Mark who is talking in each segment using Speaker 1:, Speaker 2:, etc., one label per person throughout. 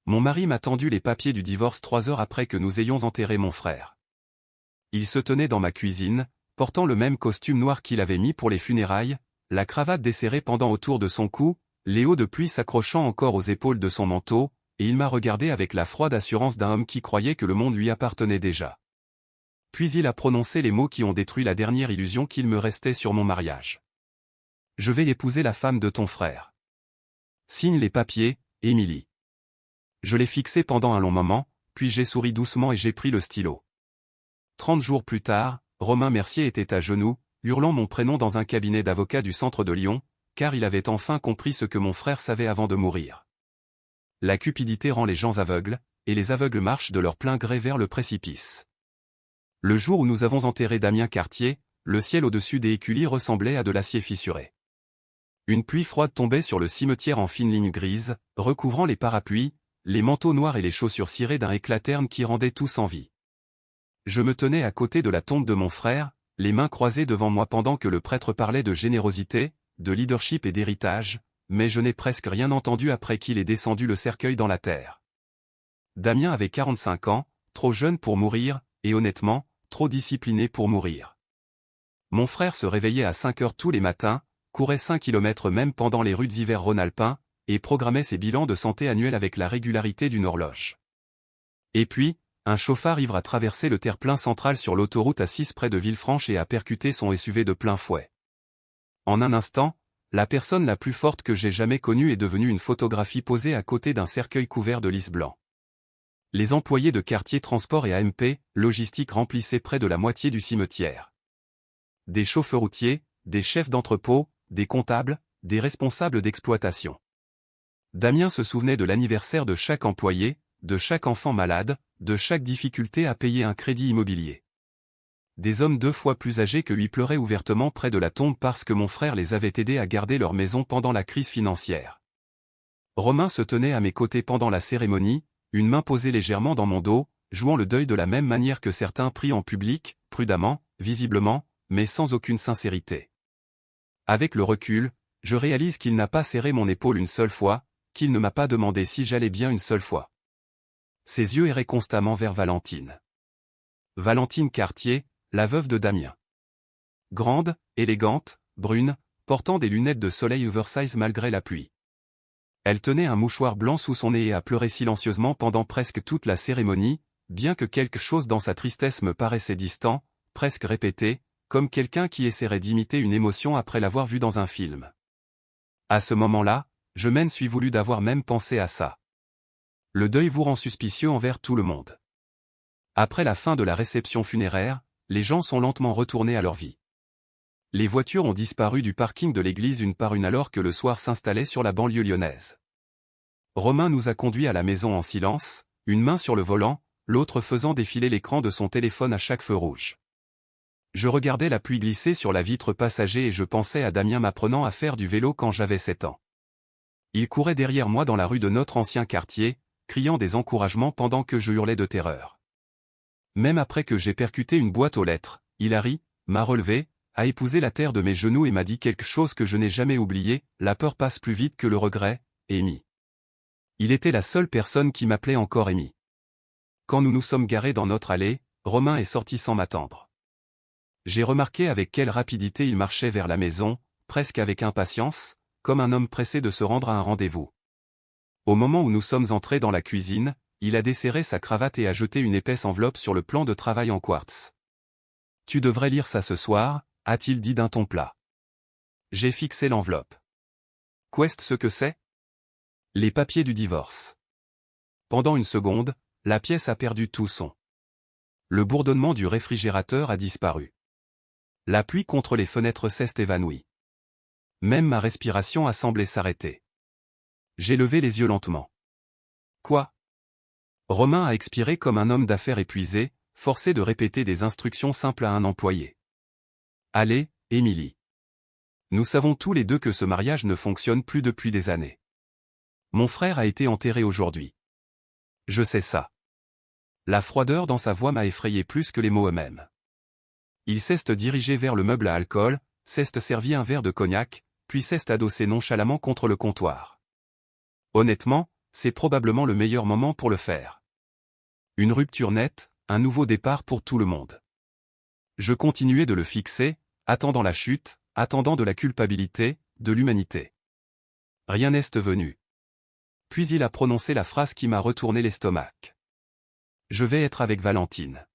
Speaker 1: Mon mari m'a tendu les papiers du divorce 3 heures après que nous ayons enterré mon frère. Il se tenait dans ma cuisine, portant le même costume noir qu'il avait mis pour les funérailles, la cravate desserrée pendant autour de son cou, les hauts de pluie s'accrochant encore aux épaules de son manteau, et il m'a regardé avec la froide assurance d'un homme qui croyait que le monde lui appartenait déjà. Puis il a prononcé les mots qui ont détruit la dernière illusion qu'il me restait sur mon mariage. Je vais épouser la femme de ton frère. Signe les papiers, Émilie. Je l'ai fixé pendant un long moment, puis j'ai souri doucement et j'ai pris le stylo. 30 jours plus tard, Romain Mercier était à genoux, hurlant mon prénom dans un cabinet d'avocats du centre de Lyon, car il avait enfin compris ce que mon frère savait avant de mourir. La cupidité rend les gens aveugles, et les aveugles marchent de leur plein gré vers le précipice. Le jour où nous avons enterré Damien Cartier, le ciel au-dessus des éculis ressemblait à de l'acier fissuré. Une pluie froide tombait sur le cimetière en fines lignes grises, recouvrant les parapluies, les manteaux noirs et les chaussures cirées d'un éclat terne qui rendait tout sans vie. Je me tenais à côté de la tombe de mon frère, les mains croisées devant moi pendant que le prêtre parlait de générosité, de leadership et d'héritage, mais je n'ai presque rien entendu après qu'il ait descendu le cercueil dans la terre. Damien avait 45 ans, trop jeune pour mourir, et honnêtement, trop discipliné pour mourir. Mon frère se réveillait à 5 heures tous les matins, courait 5 kilomètres même pendant les rudes hivers rhône-alpins, et programmait ses bilans de santé annuels avec la régularité d'une horloge. Et puis, un chauffard ivre a traversé le terre-plein central sur l'autoroute A6 près de Villefranche et a percuté son SUV de plein fouet. En un instant, la personne la plus forte que j'ai jamais connue est devenue une photographie posée à côté d'un cercueil couvert de lys blanc. Les employés de Cartier Transport et AMP, logistique remplissaient près de la moitié du cimetière. Des chauffeurs routiers, des chefs d'entrepôt, des comptables, des responsables d'exploitation. Damien se souvenait de l'anniversaire de chaque employé, de chaque enfant malade, de chaque difficulté à payer un crédit immobilier. Des hommes 2 fois plus âgés que lui pleuraient ouvertement près de la tombe parce que mon frère les avait aidés à garder leur maison pendant la crise financière. Romain se tenait à mes côtés pendant la cérémonie, une main posée légèrement dans mon dos, jouant le deuil de la même manière que certains prient en public, prudemment, visiblement, mais sans aucune sincérité. Avec le recul, je réalise qu'il n'a pas serré mon épaule une seule fois, qu'il ne m'a pas demandé si j'allais bien une seule fois. Ses yeux erraient constamment vers Valentine. Valentine Cartier, la veuve de Damien. Grande, élégante, brune, portant des lunettes de soleil oversize malgré la pluie. Elle tenait un mouchoir blanc sous son nez et a pleuré silencieusement pendant presque toute la cérémonie, bien que quelque chose dans sa tristesse me paraissait distant, presque répété, comme quelqu'un qui essaierait d'imiter une émotion après l'avoir vue dans un film. À ce moment-là, je m'en suis voulu d'avoir même pensé à ça. Le deuil vous rend suspicieux envers tout le monde. Après la fin de la réception funéraire, les gens sont lentement retournés à leur vie. Les voitures ont disparu du parking de l'église une par une alors que le soir s'installait sur la banlieue lyonnaise. Romain nous a conduits à la maison en silence, une main sur le volant, l'autre faisant défiler l'écran de son téléphone à chaque feu rouge. Je regardais la pluie glisser sur la vitre passager et je pensais à Damien m'apprenant à faire du vélo quand j'avais 7 ans. Il courait derrière moi dans la rue de notre ancien quartier, criant des encouragements pendant que je hurlais de terreur. Même après que j'ai percuté une boîte aux lettres, il a ri, m'a relevé, a épousé la terre de mes genoux et m'a dit quelque chose que je n'ai jamais oublié, la peur passe plus vite que le regret, Amy. Il était la seule personne qui m'appelait encore Amy. Quand nous nous sommes garés dans notre allée, Romain est sorti sans m'attendre. J'ai remarqué avec quelle rapidité il marchait vers la maison, presque avec impatience, comme un homme pressé de se rendre à un rendez-vous. Au moment où nous sommes entrés dans la cuisine, il a desserré sa cravate et a jeté une épaisse enveloppe sur le plan de travail en quartz. « Tu devrais lire ça ce soir », a-t-il dit d'un ton plat. J'ai fixé l'enveloppe. Qu'est-ce ce que c'est ? Les papiers du divorce. Pendant une seconde, la pièce a perdu tout son. Le bourdonnement du réfrigérateur a disparu. La pluie contre les fenêtres s'est évanouie. Même ma respiration a semblé s'arrêter. J'ai levé les yeux lentement. Quoi ? Romain a expiré comme un homme d'affaires épuisé, forcé de répéter des instructions simples à un employé. Allez, Émilie. Nous savons tous les deux que ce mariage ne fonctionne plus depuis des années. Mon frère a été enterré aujourd'hui. Je sais ça. La froideur dans sa voix m'a effrayé plus que les mots eux-mêmes. Il s'est dirigé vers le meuble à alcool, s'est servi un verre de cognac, puis s'est adossé nonchalamment contre le comptoir. Honnêtement, c'est probablement le meilleur moment pour le faire. Une rupture nette, un nouveau départ pour tout le monde. Je continuais de le fixer, attendant la chute, attendant de la culpabilité, de l'humanité. Rien n'est venu. Puis il a prononcé la phrase qui m'a retourné l'estomac. Je vais être avec Valentine.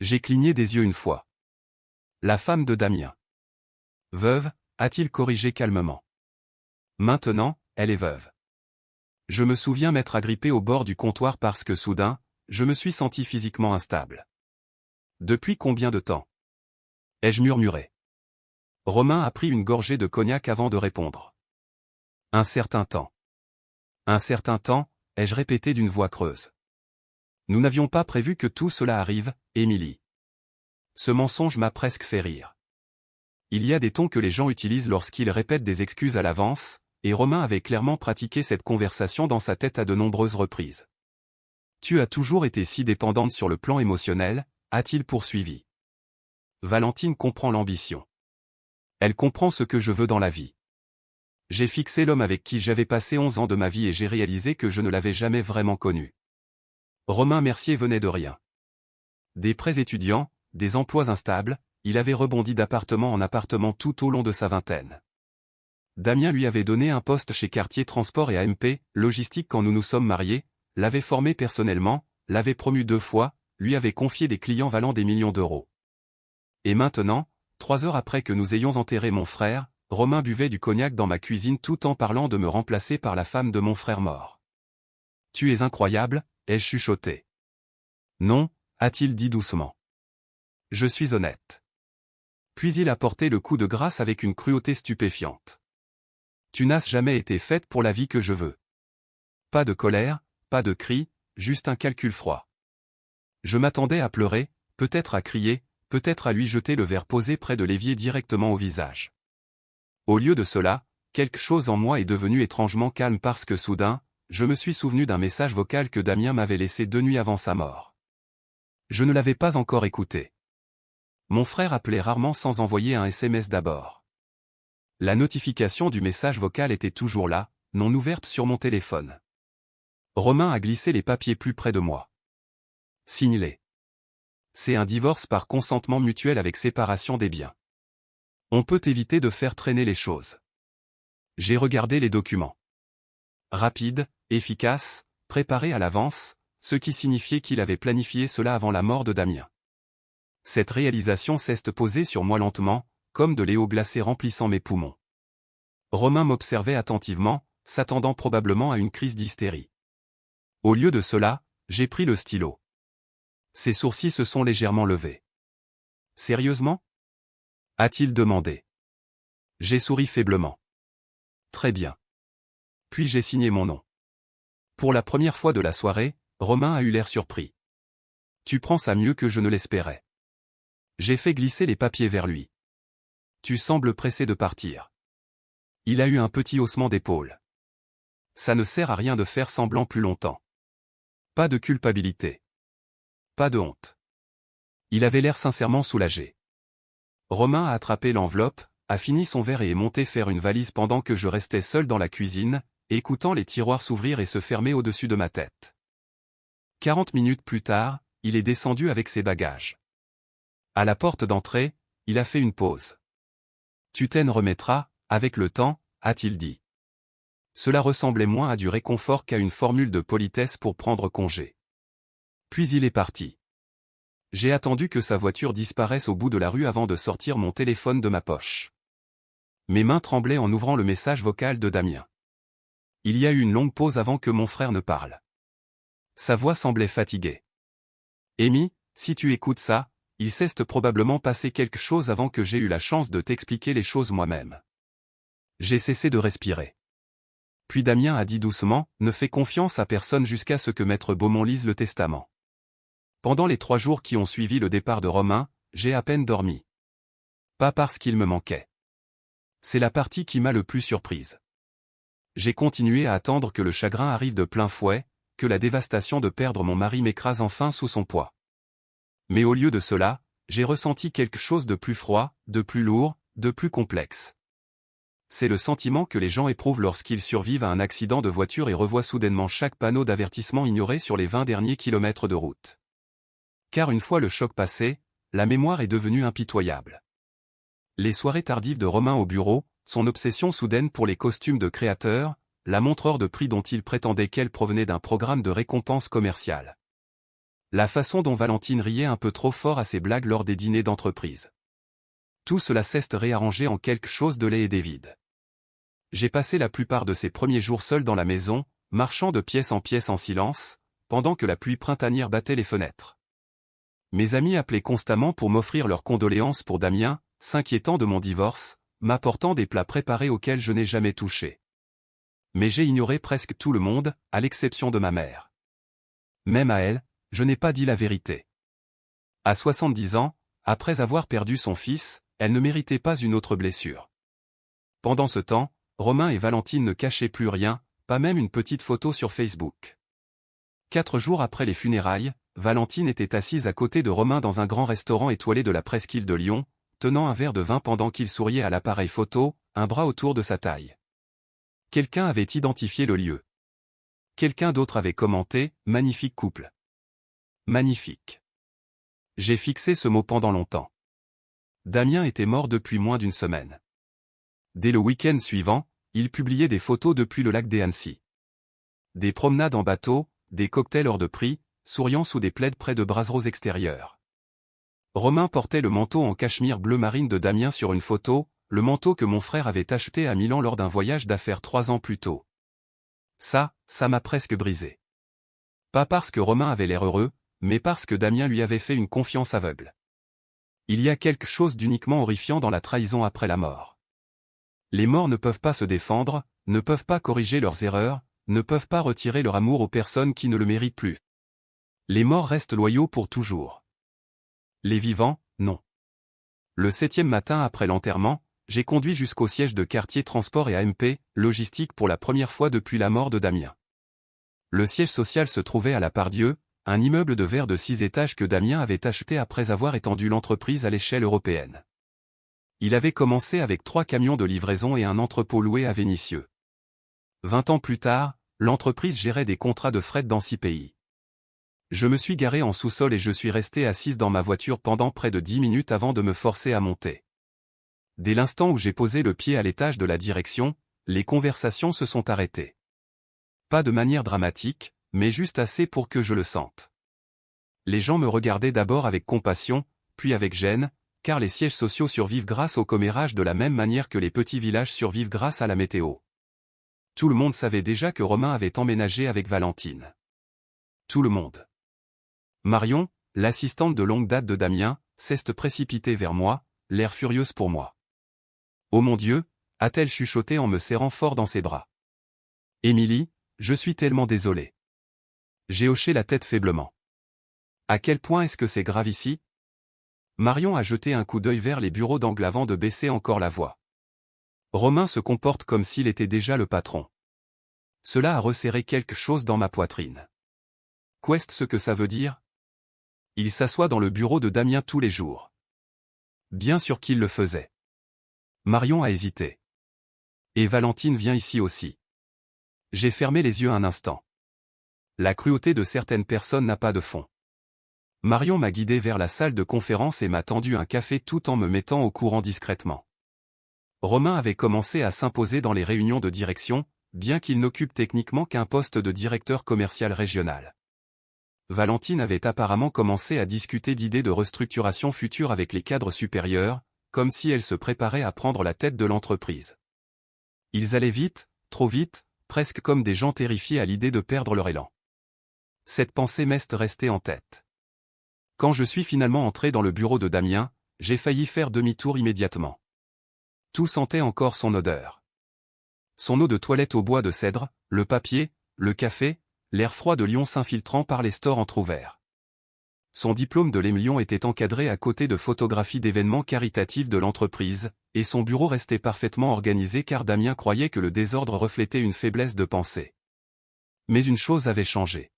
Speaker 1: J'ai cligné des yeux une fois. La femme de Damien. Veuve, a-t-il corrigé calmement. Maintenant, elle est veuve. Je me souviens m'être agrippé au bord du comptoir parce que soudain, je me suis senti physiquement instable. Depuis combien de temps? Ai-je murmuré. Romain a pris une gorgée de cognac avant de répondre. Un certain temps. Un certain temps, ai-je répété d'une voix creuse. Nous n'avions pas prévu que tout cela arrive, Émilie. Ce mensonge m'a presque fait rire. Il y a des tons que les gens utilisent lorsqu'ils répètent des excuses à l'avance, et Romain avait clairement pratiqué cette conversation dans sa tête à de nombreuses reprises. Tu as toujours été si dépendante sur le plan émotionnel, a-t-il poursuivi. Valentine comprend l'ambition. Elle comprend ce que je veux dans la vie. J'ai fixé l'homme avec qui j'avais passé 11 ans de ma vie et j'ai réalisé que je ne l'avais jamais vraiment connu. Romain Mercier venait de rien. Des prêts étudiants, des emplois instables, il avait rebondi d'appartement en appartement tout au long de sa vingtaine. Damien lui avait donné un poste chez Cartier Transport et AMP, Logistique quand nous nous sommes mariés, l'avait formé personnellement, l'avait promu 2 fois, lui avait confié des clients valant des millions d'euros. Et maintenant, 3 heures après que nous ayons enterré mon frère, Romain buvait du cognac dans ma cuisine tout en parlant de me remplacer par la femme de mon frère mort. Tu es incroyable, ai-je chuchoté. Non, a-t-il dit doucement. Je suis honnête. Puis il a porté le coup de grâce avec une cruauté stupéfiante. Tu n'as jamais été faite pour la vie que je veux. Pas de colère, pas de cris, juste un calcul froid. Je m'attendais à pleurer, peut-être à crier, peut-être à lui jeter le verre posé près de l'évier directement au visage. Au lieu de cela, quelque chose en moi est devenu étrangement calme parce que soudain, je me suis souvenu d'un message vocal que Damien m'avait laissé 2 nuits avant sa mort. Je ne l'avais pas encore écouté. Mon frère appelait rarement sans envoyer un SMS d'abord. La notification du message vocal était toujours là, non ouverte sur mon téléphone. Romain a glissé les papiers plus près de moi. Signe-les. C'est un divorce par consentement mutuel avec séparation des biens. On peut éviter de faire traîner les choses. J'ai regardé les documents. Rapide, efficace, préparé à l'avance, ce qui signifiait qu'il avait planifié cela avant la mort de Damien. Cette réalisation s'est posée sur moi lentement, comme de l'eau glacée remplissant mes poumons. Romain m'observait attentivement, s'attendant probablement à une crise d'hystérie. Au lieu de cela, j'ai pris le stylo. Ses sourcils se sont légèrement levés. Sérieusement? A-t-il demandé. J'ai souri faiblement. Très bien. Puis j'ai signé mon nom. Pour la première fois de la soirée, Romain a eu l'air surpris. Tu prends ça mieux que je ne l'espérais. J'ai fait glisser les papiers vers lui. Tu sembles pressé de partir. Il a eu un petit haussement d'épaule. Ça ne sert à rien de faire semblant plus longtemps. Pas de culpabilité. Pas de honte. Il avait l'air sincèrement soulagé. Romain a attrapé l'enveloppe, a fini son verre et est monté faire une valise pendant que je restais seul dans la cuisine, écoutant les tiroirs s'ouvrir et se fermer au-dessus de ma tête. 40 minutes plus tard, il est descendu avec ses bagages. À la porte d'entrée, il a fait une pause. Tu t'en remettras, avec le temps, a-t-il dit. Cela ressemblait moins à du réconfort qu'à une formule de politesse pour prendre congé. Puis il est parti. J'ai attendu que sa voiture disparaisse au bout de la rue avant de sortir mon téléphone de ma poche. Mes mains tremblaient en ouvrant le message vocal de Damien. Il y a eu une longue pause avant que mon frère ne parle. Sa voix semblait fatiguée. Amy, si tu écoutes ça, il s'est probablement passé quelque chose avant que j'aie eu la chance de t'expliquer les choses moi-même. J'ai cessé de respirer. Puis Damien a dit doucement, ne fais confiance à personne jusqu'à ce que Maître Beaumont lise le testament. Pendant les 3 jours qui ont suivi le départ de Romain, j'ai à peine dormi. Pas parce qu'il me manquait. C'est la partie qui m'a le plus surprise. J'ai continué à attendre que le chagrin arrive de plein fouet, que la dévastation de perdre mon mari m'écrase enfin sous son poids. Mais au lieu de cela, j'ai ressenti quelque chose de plus froid, de plus lourd, de plus complexe. c'est le sentiment que les gens éprouvent lorsqu'ils survivent à un accident de voiture et revoient soudainement chaque panneau d'avertissement ignoré sur les 20 derniers kilomètres de route. Car une fois le choc passé, la mémoire est devenue impitoyable. Les soirées tardives de Romain au bureau, son obsession soudaine pour les costumes de créateurs, la montre hors de prix dont il prétendait qu'elle provenait d'un programme de récompense commerciale. La façon dont Valentine riait un peu trop fort à ses blagues lors des dîners d'entreprise. Tout cela s'est réarrangé en quelque chose de laid et d'évide. J'ai passé la plupart de ces premiers jours seul dans la maison, marchant de pièce en silence, pendant que la pluie printanière battait les fenêtres. Mes amis appelaient constamment pour m'offrir leurs condoléances pour Damien, s'inquiétant de mon divorce, m'apportant des plats préparés auxquels je n'ai jamais touché. Mais j'ai ignoré presque tout le monde, à l'exception de ma mère. Même à elle, je n'ai pas dit la vérité. À 70 ans, après avoir perdu son fils, elle ne méritait pas une autre blessure. Pendant ce temps, Romain et Valentine ne cachaient plus rien, pas même une petite photo sur Facebook. 4 jours après les funérailles, Valentine était assise à côté de Romain dans un grand restaurant étoilé de la presqu'île de Lyon, tenant un verre de vin pendant qu'il souriait à l'appareil photo, un bras autour de sa taille. Quelqu'un avait identifié le lieu. Quelqu'un d'autre avait commenté « Magnifique couple ». Magnifique. J'ai fixé ce mot pendant longtemps. Damien était mort depuis moins d'une semaine. Dès le week-end suivant, il publiait des photos depuis le lac des Annecy. Des promenades en bateau, des cocktails hors de prix, souriant sous des plaids près de brasseries extérieures. Romain portait le manteau en cachemire bleu marine de Damien sur une photo, le manteau que mon frère avait acheté à Milan lors d'un voyage d'affaires 3 ans plus tôt. Ça m'a presque brisé. Pas parce que Romain avait l'air heureux, mais parce que Damien lui avait fait une confiance aveugle. Il y a quelque chose d'uniquement horrifiant dans la trahison après la mort. Les morts ne peuvent pas se défendre, ne peuvent pas corriger leurs erreurs, ne peuvent pas retirer leur amour aux personnes qui ne le méritent plus. Les morts restent loyaux pour toujours. Les vivants, non. Le 7e matin après l'enterrement, j'ai conduit jusqu'au siège de quartier transport et AMP, logistique pour la première fois depuis la mort de Damien. Le siège social se trouvait à la Pardieu, un immeuble de verre de 6 étages que Damien avait acheté après avoir étendu l'entreprise à l'échelle européenne. Il avait commencé avec 3 camions de livraison et un entrepôt loué à Vénissieux. 20 ans plus tard, l'entreprise gérait des contrats de fret dans 6 pays. Je me suis garé en sous-sol et je suis resté assise dans ma voiture pendant près de 10 minutes avant de me forcer à monter. Dès l'instant où j'ai posé le pied à l'étage de la direction, les conversations se sont arrêtées. Pas de manière dramatique, mais juste assez pour que je le sente. Les gens me regardaient d'abord avec compassion, puis avec gêne, car les sièges sociaux survivent grâce au commérage de la même manière que les petits villages survivent grâce à la météo. Tout le monde savait déjà que Romain avait emménagé avec Valentine. Tout le monde. Marion, l'assistante de longue date de Damien, s'est précipitée vers moi, l'air furieuse pour moi. « Oh mon Dieu !» a-t-elle chuchoté en me serrant fort dans ses bras. « Émilie, je suis tellement désolée. » J'ai hoché la tête faiblement. « À quel point est-ce que c'est grave ici ?» Marion a jeté un coup d'œil vers les bureaux d'angle avant de baisser encore la voix. Romain se comporte comme s'il était déjà le patron. Cela a resserré quelque chose dans ma poitrine. Qu'est-ce ce que ça veut dire? Il s'assoit dans le bureau de Damien tous les jours. Bien sûr qu'il le faisait. Marion a hésité. Et Valentine vient ici aussi. J'ai fermé les yeux un instant. La cruauté de certaines personnes n'a pas de fond. Marion m'a guidé vers la salle de conférence et m'a tendu un café tout en me mettant au courant discrètement. Romain avait commencé à s'imposer dans les réunions de direction, bien qu'il n'occupe techniquement qu'un poste de directeur commercial régional. Valentine avait apparemment commencé à discuter d'idées de restructuration future avec les cadres supérieurs, comme si elle se préparait à prendre la tête de l'entreprise. Ils allaient vite, trop vite, presque comme des gens terrifiés à l'idée de perdre leur élan. Cette pensée m'est restée en tête. Quand je suis finalement entré dans le bureau de Damien, j'ai failli faire demi-tour immédiatement. Tout sentait encore son odeur. Son eau de toilette au bois de cèdre, le papier, le café, l'air froid de Lyon s'infiltrant par les stores entr'ouverts. Son diplôme de l'Émilion était encadré à côté de photographies d'événements caritatifs de l'entreprise, et son bureau restait parfaitement organisé car Damien croyait que le désordre reflétait une faiblesse de pensée. Mais une chose avait changé.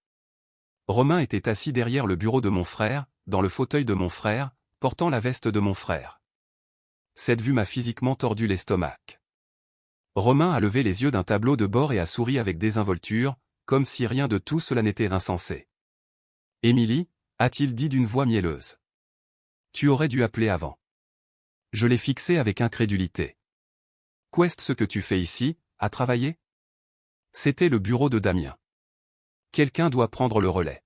Speaker 1: Romain était assis derrière le bureau de mon frère, dans le fauteuil de mon frère, portant la veste de mon frère. Cette vue m'a physiquement tordu l'estomac. Romain a levé les yeux d'un tableau de bord et a souri avec désinvolture, comme si rien de tout cela n'était insensé. « Émilie » a-t-il dit d'une voix mielleuse. « Tu aurais dû appeler avant. » Je l'ai fixé avec incrédulité. « Qu'est-ce ce que tu fais ici, à travailler ?» C'était le bureau de Damien. Quelqu'un doit prendre le relais.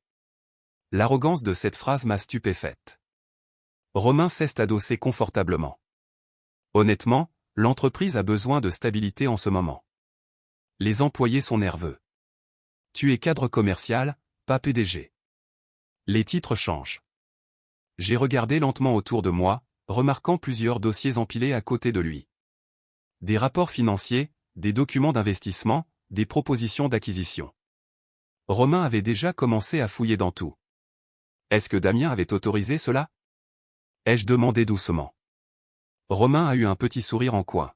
Speaker 1: L'arrogance de cette phrase m'a stupéfaite. Romain s'est adossé confortablement. Honnêtement, l'entreprise a besoin de stabilité en ce moment. Les employés sont nerveux. Tu es cadre commercial, pas PDG. Les titres changent. J'ai regardé lentement autour de moi, remarquant plusieurs dossiers empilés à côté de lui. Des rapports financiers, des documents d'investissement, des propositions d'acquisition. Romain avait déjà commencé à fouiller dans tout. Est-ce que Damien avait autorisé cela? Ai-je demandé doucement. Romain a eu un petit sourire en coin.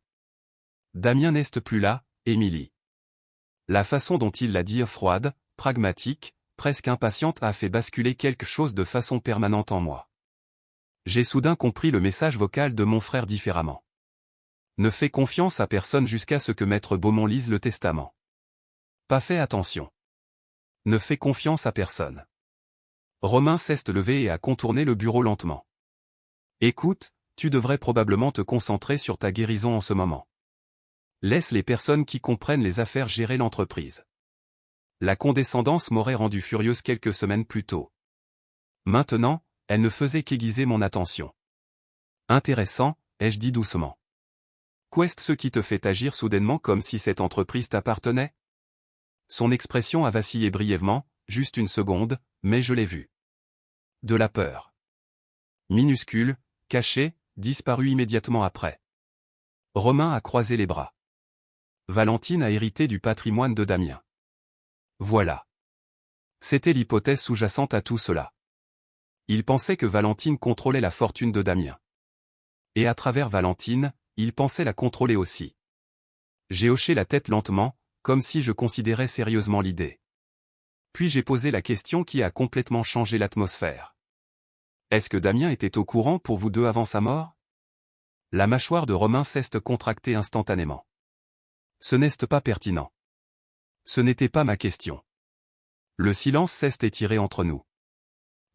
Speaker 1: Damien n'est plus là, Émilie. La façon dont il l'a dit froide, pragmatique, presque impatiente a fait basculer quelque chose de façon permanente en moi. J'ai soudain compris le message vocal de mon frère différemment. Ne fais confiance à personne jusqu'à ce que Maître Beaumont lise le testament. Pas fait attention. Ne fais confiance à personne. Romain s'est levé et a contourné le bureau lentement. Écoute, tu devrais probablement te concentrer sur ta guérison en ce moment. Laisse les personnes qui comprennent les affaires gérer l'entreprise. La condescendance m'aurait rendu furieuse quelques semaines plus tôt. Maintenant, elle ne faisait qu'aiguiser mon attention. Intéressant, ai-je dit doucement. Qu'est-ce ce qui te fait agir soudainement comme si cette entreprise t'appartenait? Son expression a vacillé brièvement, juste une seconde, mais je l'ai vue. De la peur. Minuscule, cachée, disparue immédiatement après. Romain a croisé les bras. Valentine a hérité du patrimoine de Damien. Voilà. C'était l'hypothèse sous-jacente à tout cela. Il pensait que Valentine contrôlait la fortune de Damien. Et à travers Valentine, il pensait la contrôler aussi. J'ai hoché la tête lentement, comme si je considérais sérieusement l'idée. Puis j'ai posé la question qui a complètement changé l'atmosphère. Est-ce que Damien était au courant pour vous deux avant sa mort? La mâchoire de Romain s'est contractée instantanément. Ce n'est pas pertinent. Ce n'était pas ma question. Le silence s'est étiré entre nous.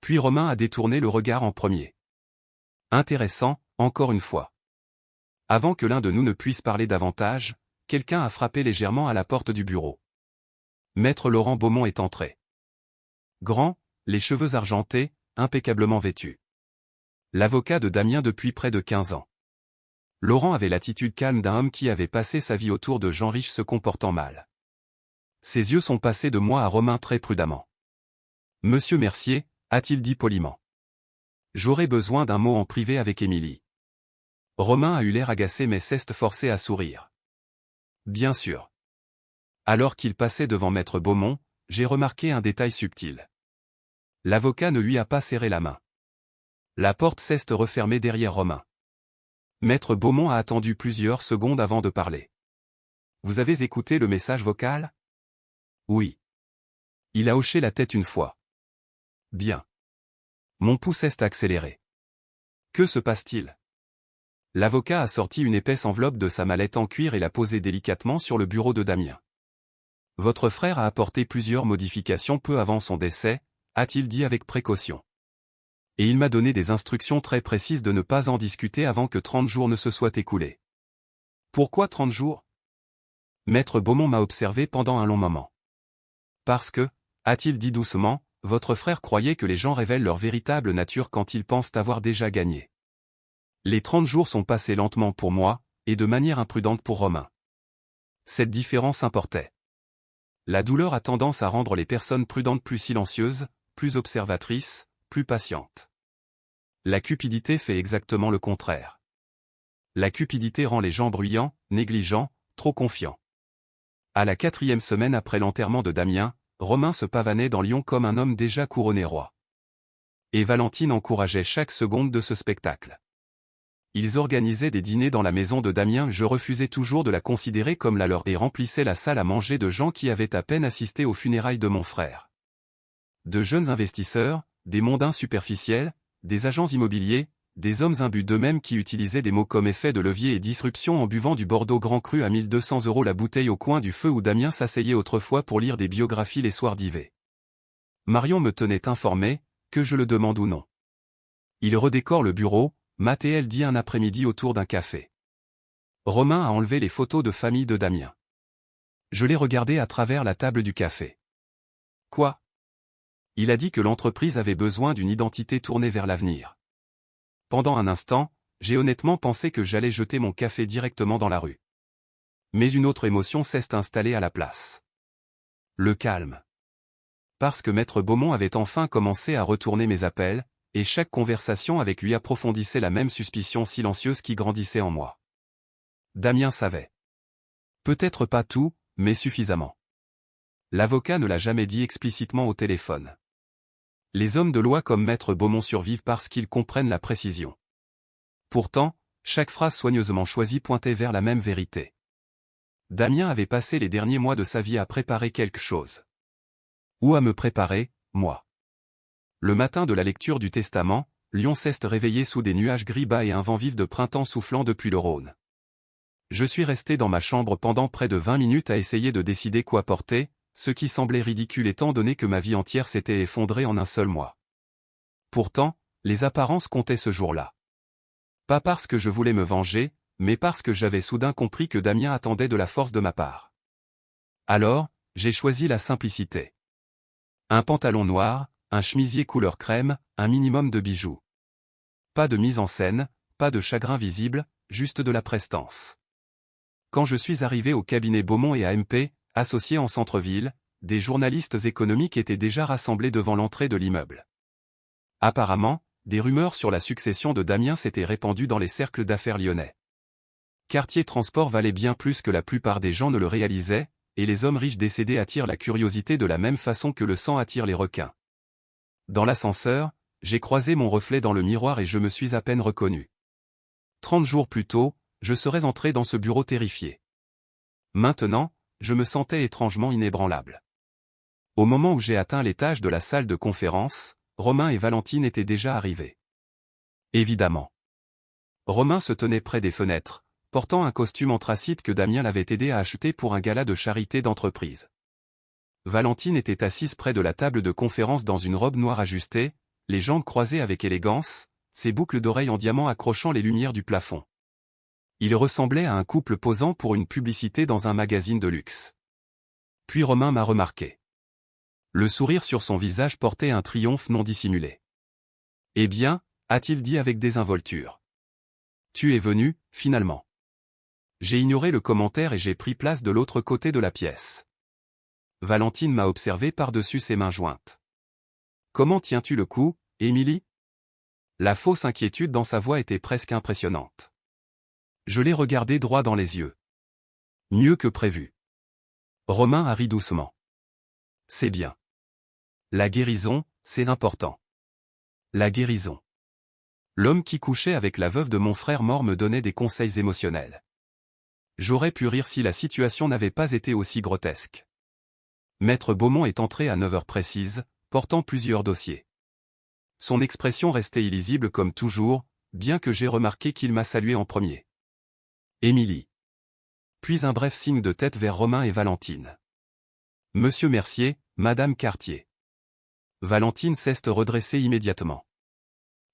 Speaker 1: Puis Romain a détourné le regard en premier. Intéressant, encore une fois. Avant que l'un de nous ne puisse parler davantage, quelqu'un a frappé légèrement à la porte du bureau. Maître Laurent Beaumont est entré. Grand, les cheveux argentés, impeccablement vêtu. L'avocat de Damien depuis près de 15 ans. Laurent avait l'attitude calme d'un homme qui avait passé sa vie autour de gens riches se comportant mal. Ses yeux sont passés de moi à Romain très prudemment. « Monsieur Mercier » a-t-il dit poliment. « J'aurais besoin d'un mot en privé avec Émilie. » Romain a eu l'air agacé mais s'est forcé à sourire. « Bien sûr. » Alors qu'il passait devant Maître Beaumont, j'ai remarqué un détail subtil. L'avocat ne lui a pas serré la main. La porte s'est refermée derrière Romain. Maître Beaumont a attendu plusieurs secondes avant de parler. « Vous avez écouté le message vocal? » Oui. Il a hoché la tête une fois. Bien. Mon pouce est accéléré. Que se passe-t-il? L'avocat a sorti une épaisse enveloppe de sa mallette en cuir et l'a posée délicatement sur le bureau de Damien. Votre frère a apporté plusieurs modifications peu avant son décès, a-t-il dit avec précaution. Et il m'a donné des instructions très précises de ne pas en discuter avant que 30 jours ne se soient écoulés. Pourquoi 30 jours? Maître Beaumont m'a observé pendant un long moment. Parce que, a-t-il dit doucement, votre frère croyait que les gens révèlent leur véritable nature quand ils pensent avoir déjà gagné. Les 30 jours sont passés lentement pour moi, et de manière imprudente pour Romain. Cette différence importait. La douleur a tendance à rendre les personnes prudentes plus silencieuses, plus observatrices, plus patientes. La cupidité fait exactement le contraire. La cupidité rend les gens bruyants, négligents, trop confiants. À la 4e semaine après l'enterrement de Damien, Romain se pavanait dans Lyon comme un homme déjà couronné roi. Et Valentine encourageait chaque seconde de ce spectacle. Ils organisaient des dîners dans la maison de Damien, je refusais toujours de la considérer comme la leur et remplissais la salle à manger de gens qui avaient à peine assisté aux funérailles de mon frère. De jeunes investisseurs, des mondains superficiels, des agents immobiliers, des hommes imbus d'eux-mêmes qui utilisaient des mots comme effet de levier et disruption en buvant du Bordeaux Grand Cru à 1200 € la bouteille au coin du feu où Damien s'asseyait autrefois pour lire des biographies les soirs d'hiver. Marion me tenait informé, que je le demande ou non. Il redécore le bureau, Matt et elle dit un après-midi autour d'un café. Romain a enlevé les photos de famille de Damien. Je l'ai regardé à travers la table du café. Quoi? Il a dit que l'entreprise avait besoin d'une identité tournée vers l'avenir. Pendant un instant, j'ai honnêtement pensé que j'allais jeter mon café directement dans la rue. Mais une autre émotion s'est installée à la place. Le calme. Parce que Maître Beaumont avait enfin commencé à retourner mes appels, et chaque conversation avec lui approfondissait la même suspicion silencieuse qui grandissait en moi. Damien savait. Peut-être pas tout, mais suffisamment. L'avocat ne l'a jamais dit explicitement au téléphone. Les hommes de loi comme Maître Beaumont survivent parce qu'ils comprennent la précision. Pourtant, chaque phrase soigneusement choisie pointait vers la même vérité. Damien avait passé les derniers mois de sa vie à préparer quelque chose. Ou à me préparer, moi. Le matin de la lecture du testament, Lyon s'est réveillé sous des nuages gris bas et un vent vif de printemps soufflant depuis le Rhône. Je suis resté dans ma chambre pendant près de 20 minutes à essayer de décider quoi porter, ce qui semblait ridicule étant donné que ma vie entière s'était effondrée en un seul mois. Pourtant, les apparences comptaient ce jour-là. Pas parce que je voulais me venger, mais parce que j'avais soudain compris que Damien attendait de la force de ma part. Alors, j'ai choisi la simplicité. Un pantalon noir, un chemisier couleur crème, un minimum de bijoux. Pas de mise en scène, pas de chagrin visible, juste de la prestance. Quand je suis arrivé au cabinet Beaumont et AMP, associés en centre-ville, des journalistes économiques étaient déjà rassemblés devant l'entrée de l'immeuble. Apparemment, des rumeurs sur la succession de Damien s'étaient répandues dans les cercles d'affaires lyonnais. Cartier Transport valait bien plus que la plupart des gens ne le réalisaient, et les hommes riches décédés attirent la curiosité de la même façon que le sang attire les requins. Dans l'ascenseur, j'ai croisé mon reflet dans le miroir et je me suis à peine reconnu. 30 jours plus tôt, je serais entré dans ce bureau terrifié. Maintenant, je me sentais étrangement inébranlable. Au moment où j'ai atteint l'étage de la salle de conférence, Romain et Valentine étaient déjà arrivés. Évidemment. Romain se tenait près des fenêtres, portant un costume anthracite que Damien l'avait aidé à acheter pour un gala de charité d'entreprise. Valentine était assise près de la table de conférence dans une robe noire ajustée, les jambes croisées avec élégance, ses boucles d'oreilles en diamant accrochant les lumières du plafond. Il ressemblait à un couple posant pour une publicité dans un magazine de luxe. Puis Romain m'a remarqué. Le sourire sur son visage portait un triomphe non dissimulé. « Eh bien » a-t-il dit avec désinvolture. « Tu es venu, finalement. » J'ai ignoré le commentaire et j'ai pris place de l'autre côté de la pièce. Valentine m'a observé par-dessus ses mains jointes. « Comment tiens-tu le coup, Émilie » La fausse inquiétude dans sa voix était presque impressionnante. Je l'ai regardé droit dans les yeux. Mieux que prévu. Romain a ri doucement. C'est bien. La guérison, c'est important. La guérison. L'homme qui couchait avec la veuve de mon frère mort me donnait des conseils émotionnels. J'aurais pu rire si la situation n'avait pas été aussi grotesque. Maître Beaumont est entré à 9 heures précises, portant plusieurs dossiers. Son expression restait illisible comme toujours, bien que j'ai remarqué qu'il m'a salué en premier. Émilie. Puis un bref signe de tête vers Romain et Valentine. Monsieur Mercier, Madame Cartier. Valentine s'est redressée immédiatement.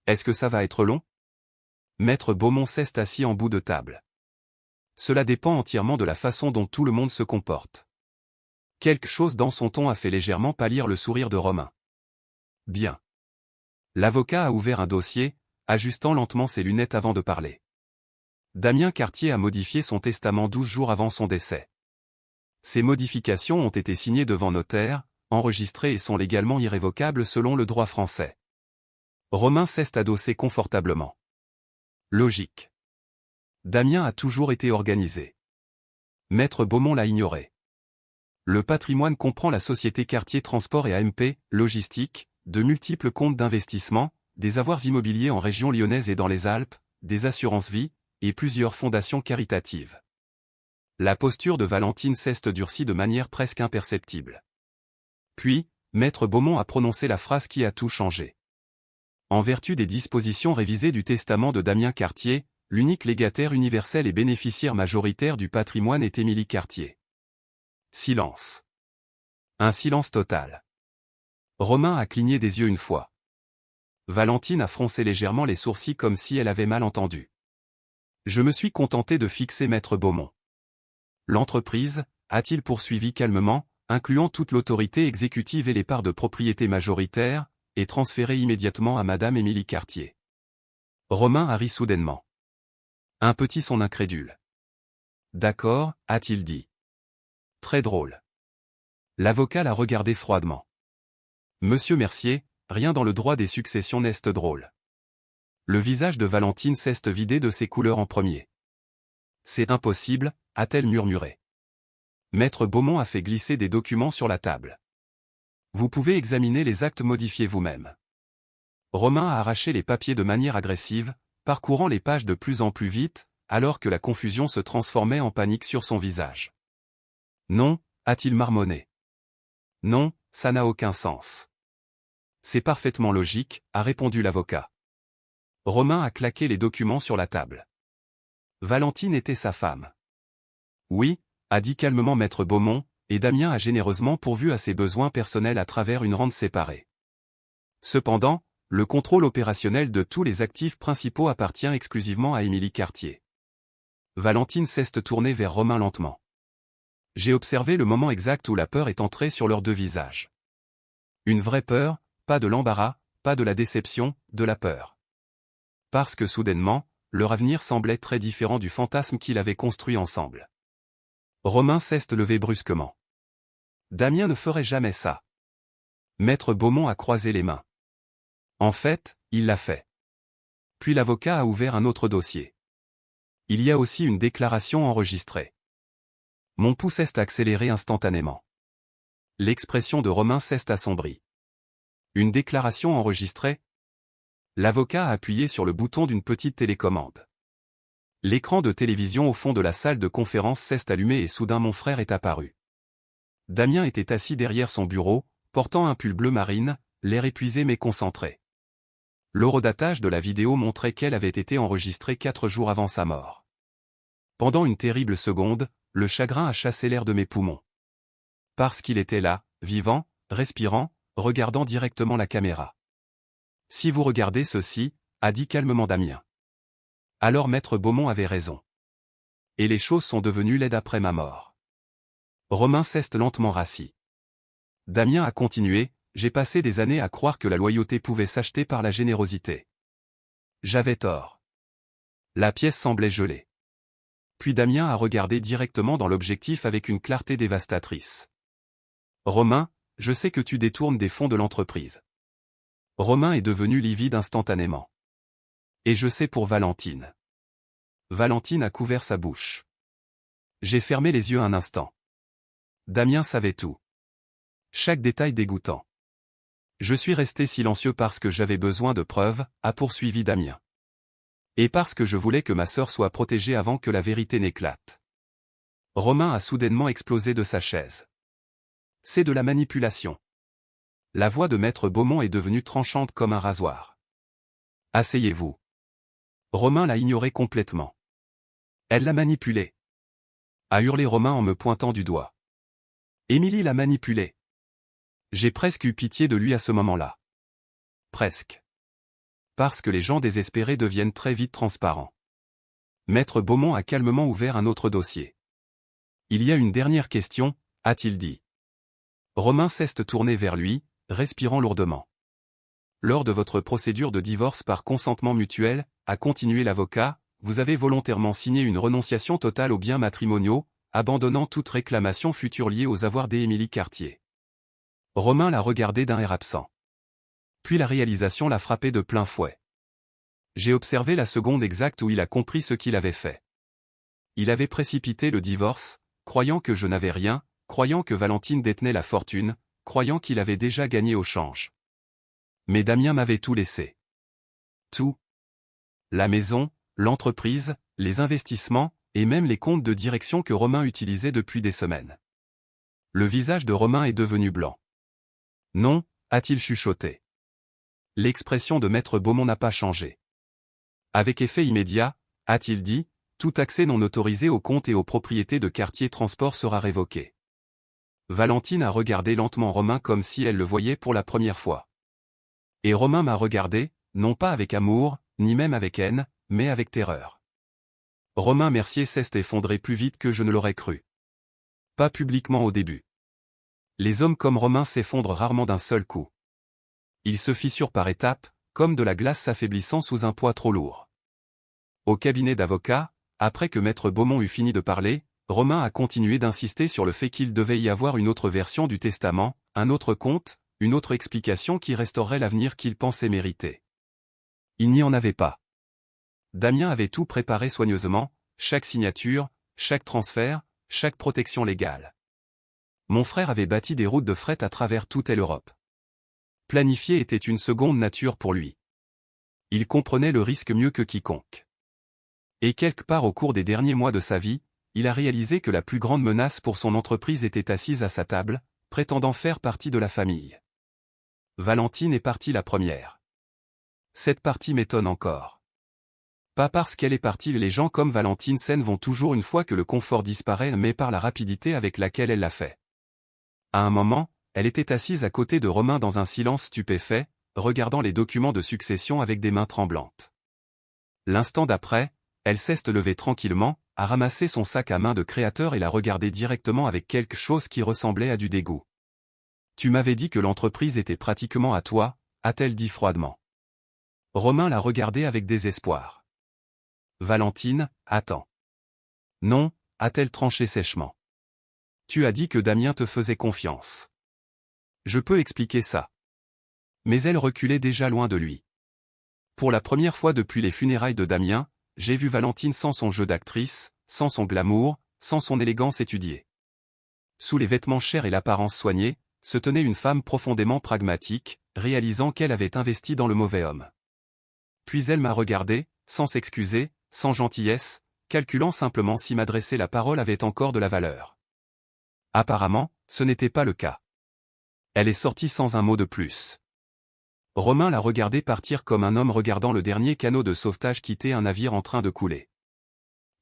Speaker 1: Est-ce que ça va être long? Maître Beaumont s'est assis en bout de table. Cela dépend entièrement de la façon dont tout le monde se comporte. Quelque chose dans son ton a fait légèrement pâlir le sourire de Romain. Bien. L'avocat a ouvert un dossier, ajustant lentement ses lunettes avant de parler. Damien Cartier a modifié son testament 12 jours avant son décès. Ces modifications ont été signées devant notaire, enregistrées et sont légalement irrévocables selon le droit français. Romain s'est adossé confortablement. Logique. Damien a toujours été organisé. Maître Beaumont l'a ignoré. Le patrimoine comprend la société Cartier Transport et AMP, logistique, de multiples comptes d'investissement, des avoirs immobiliers en région lyonnaise et dans les Alpes, des assurances-vie, et plusieurs fondations caritatives. La posture de Valentine s'est durcie de manière presque imperceptible. Puis, Maître Beaumont a prononcé la phrase qui a tout changé. En vertu des dispositions révisées du testament de Damien Cartier, l'unique légataire universel et bénéficiaire majoritaire du patrimoine est Émilie Cartier. Silence. Un silence total. Romain a cligné des yeux une fois. Valentine a froncé légèrement les sourcils comme si elle avait mal entendu. Je me suis contenté de fixer Maître Beaumont. L'entreprise, a-t-il poursuivi calmement, incluant toute l'autorité exécutive et les parts de propriété majoritaires, est transférée immédiatement à Madame Émilie Cartier. Romain a ri soudainement. Un petit son incrédule. D'accord, a-t-il dit. Très drôle. L'avocat l'a regardé froidement. Monsieur Mercier, rien dans le droit des successions n'est drôle. Le visage de Valentine s'est vidé de ses couleurs en premier. C'est impossible, a-t-elle murmuré. Maître Beaumont a fait glisser des documents sur la table. Vous pouvez examiner les actes modifiés vous-même. Romain a arraché les papiers de manière agressive, parcourant les pages de plus en plus vite, alors que la confusion se transformait en panique sur son visage. Non, a-t-il marmonné. Non, ça n'a aucun sens. C'est parfaitement logique, a répondu l'avocat. Romain a claqué les documents sur la table. Valentine était sa femme. Oui, a dit calmement Maître Beaumont, et Damien a généreusement pourvu à ses besoins personnels à travers une rente séparée. Cependant, le contrôle opérationnel de tous les actifs principaux appartient exclusivement à Émilie Cartier. Valentine s'est tournée vers Romain lentement. J'ai observé le moment exact où la peur est entrée sur leurs deux visages. Une vraie peur, pas de l'embarras, pas de la déception, de la peur. Parce que soudainement, leur avenir semblait très différent du fantasme qu'ils avaient construit ensemble. Romain s'est levé brusquement. Damien ne ferait jamais ça. Maître Beaumont a croisé les mains. En fait, il l'a fait. Puis l'avocat a ouvert un autre dossier. Il y a aussi une déclaration enregistrée. Mon pouls s'est accéléré instantanément. L'expression de Romain s'est assombrie. Une déclaration enregistrée? L'avocat a appuyé sur le bouton d'une petite télécommande. L'écran de télévision au fond de la salle de conférence s'est allumé et soudain mon frère est apparu. Damien était assis derrière son bureau, portant un pull bleu marine, l'air épuisé mais concentré. L'horodatage de la vidéo montrait qu'elle avait été enregistrée 4 jours avant sa mort. Pendant une terrible seconde, le chagrin a chassé l'air de mes poumons. Parce qu'il était là, vivant, respirant, regardant directement la caméra. Si vous regardez ceci, a dit calmement Damien. Alors Maître Beaumont avait raison. Et les choses sont devenues laides après ma mort. Romain s'est lentement rassis. Damien a continué, j'ai passé des années à croire que la loyauté pouvait s'acheter par la générosité. J'avais tort. La pièce semblait gelée. Puis Damien a regardé directement dans l'objectif avec une clarté dévastatrice. Romain, je sais que tu détournes des fonds de l'entreprise. Romain est devenu livide instantanément. Et je sais pour Valentine. Valentine a couvert sa bouche. J'ai fermé les yeux un instant. Damien savait tout. Chaque détail dégoûtant. Je suis resté silencieux parce que j'avais besoin de preuves, a poursuivi Damien. Et parce que je voulais que ma sœur soit protégée avant que la vérité n'éclate. Romain a soudainement explosé de sa chaise. C'est de la manipulation. La voix de Maître Beaumont est devenue tranchante comme un rasoir. Asseyez-vous. Romain l'a ignoré complètement. Elle l'a manipulé. A hurlé Romain en me pointant du doigt. Émilie l'a manipulé. J'ai presque eu pitié de lui à ce moment-là. Presque. Parce que les gens désespérés deviennent très vite transparents. Maître Beaumont a calmement ouvert un autre dossier. Il y a une dernière question, a-t-il dit. Romain s'est tourné vers lui, respirant lourdement. Lors de votre procédure de divorce par consentement mutuel, a continué l'avocat, vous avez volontairement signé une renonciation totale aux biens matrimoniaux, abandonnant toute réclamation future liée aux avoirs d'Émilie Cartier. Romain l'a regardé d'un air absent. Puis la réalisation l'a frappé de plein fouet. J'ai observé la seconde exacte où il a compris ce qu'il avait fait. Il avait précipité le divorce, croyant que je n'avais rien, croyant que Valentine détenait la fortune, croyant qu'il avait déjà gagné au change. Mais Damien m'avait tout laissé. Tout. La maison, l'entreprise, les investissements, et même les comptes de direction que Romain utilisait depuis des semaines. Le visage de Romain est devenu blanc. Non, a-t-il chuchoté. L'expression de Maître Beaumont n'a pas changé. Avec effet immédiat, a-t-il dit, tout accès non autorisé aux comptes et aux propriétés de Quartier Transport sera révoqué. Valentine a regardé lentement Romain comme si elle le voyait pour la première fois. Et Romain m'a regardé, non pas avec amour, ni même avec haine, mais avec terreur. Romain Mercier s'est effondré plus vite que je ne l'aurais cru. Pas publiquement au début. Les hommes comme Romain s'effondrent rarement d'un seul coup. Ils se fissurent par étapes, comme de la glace s'affaiblissant sous un poids trop lourd. Au cabinet d'avocats, après que Maître Beaumont eut fini de parler, Romain a continué d'insister sur le fait qu'il devait y avoir une autre version du testament, un autre conte, une autre explication qui restaurerait l'avenir qu'il pensait mériter. Il n'y en avait pas. Damien avait tout préparé soigneusement, chaque signature, chaque transfert, chaque protection légale. Mon frère avait bâti des routes de fret à travers toute l'Europe. Planifier était une seconde nature pour lui. Il comprenait le risque mieux que quiconque. Et quelque part au cours des derniers mois de sa vie, il a réalisé que la plus grande menace pour son entreprise était assise à sa table, prétendant faire partie de la famille. Valentine est partie la première. Cette partie m'étonne encore. Pas parce qu'elle est partie, les gens comme Valentine Sen vont toujours une fois que le confort disparaît, mais par la rapidité avec laquelle elle l'a fait. À un moment, elle était assise à côté de Romain dans un silence stupéfait, regardant les documents de succession avec des mains tremblantes. L'instant d'après, elle s'est levée tranquillement, a ramassé son sac à main de créateur et l'a regardé directement avec quelque chose qui ressemblait à du dégoût. « Tu m'avais dit que l'entreprise était pratiquement à toi », a-t-elle dit froidement. Romain l'a regardée avec désespoir. « Valentine, attends. »« Non », a-t-elle tranché sèchement. « Tu as dit que Damien te faisait confiance. »« Je peux expliquer ça. » Mais elle reculait déjà loin de lui. Pour la première fois depuis les funérailles de Damien, j'ai vu Valentine sans son jeu d'actrice, sans son glamour, sans son élégance étudiée. Sous les vêtements chers et l'apparence soignée, se tenait une femme profondément pragmatique, réalisant qu'elle avait investi dans le mauvais homme. Puis elle m'a regardé, sans s'excuser, sans gentillesse, calculant simplement si m'adresser la parole avait encore de la valeur. Apparemment, ce n'était pas le cas. Elle est sortie sans un mot de plus. Romain l'a regardé partir comme un homme regardant le dernier canot de sauvetage quitter un navire en train de couler.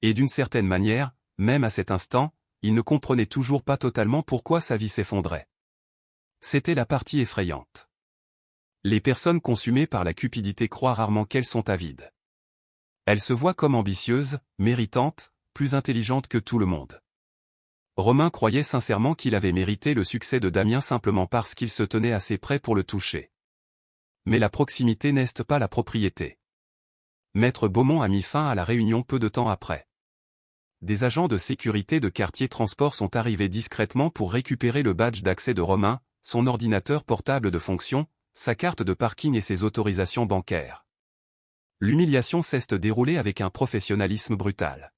Speaker 1: Et d'une certaine manière, même à cet instant, il ne comprenait toujours pas totalement pourquoi sa vie s'effondrait. C'était la partie effrayante. Les personnes consumées par la cupidité croient rarement qu'elles sont avides. Elles se voient comme ambitieuses, méritantes, plus intelligentes que tout le monde. Romain croyait sincèrement qu'il avait mérité le succès de Damien simplement parce qu'il se tenait assez près pour le toucher. Mais la proximité n'est pas la propriété. Maître Beaumont a mis fin à la réunion peu de temps après. Des agents de sécurité de Quartier Transport sont arrivés discrètement pour récupérer le badge d'accès de Romain, son ordinateur portable de fonction, sa carte de parking et ses autorisations bancaires. L'humiliation s'est déroulée avec un professionnalisme brutal.